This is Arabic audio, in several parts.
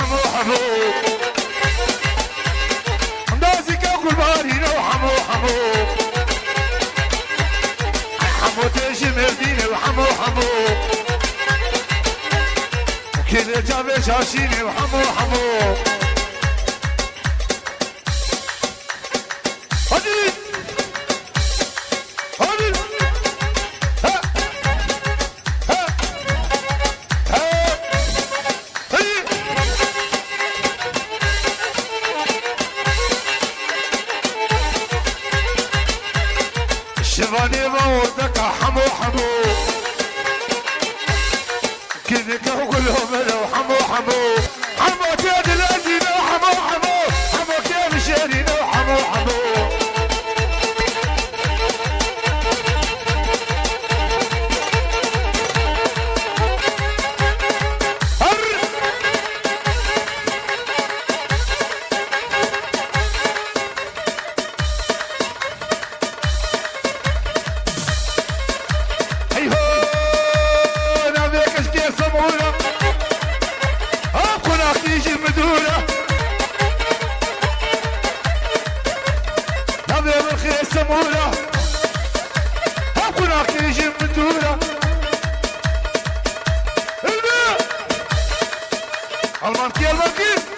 حمو حمو نازك قرباني حمو حمو حمو تجمر ديني وحمو حمو كل جاب شاشيني وحمو حمو شباني بوردك حمو حمو كذلك كلهم لو حمو حمو حمو كيد الأزينة حمو حمو حمو كيد الشرينة حمو حمو سمولة هاكونا كيجي مدولة الماء المانكي المانكي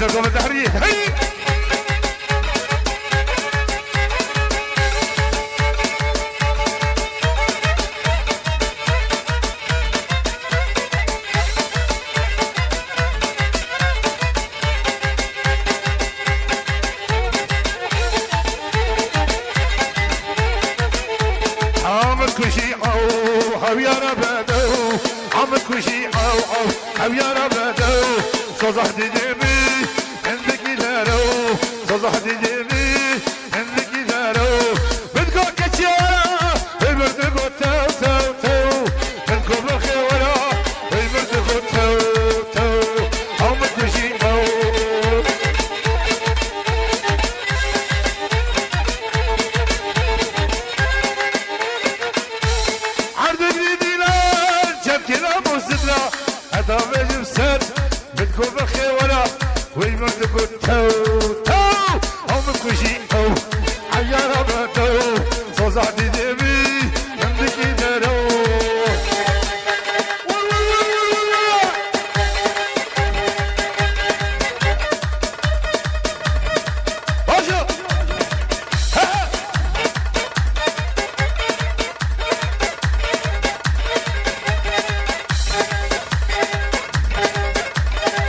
سرقوا بالتحرير هي عمل كشي او حبيا ربدو عمل كشي او حبيا ربدو صزح ديمي صزح ديمي عندك دارو بدكو كتشا بدكو تو تو تو بدكو بالخيولا بدكو تو تو او مدشي او عرض جديدنا جبكنا مستدنا هذا بجم سر بدكو بالخيولا ويمردكو تو تو كوشي او عيارة باتو صوصع دي دي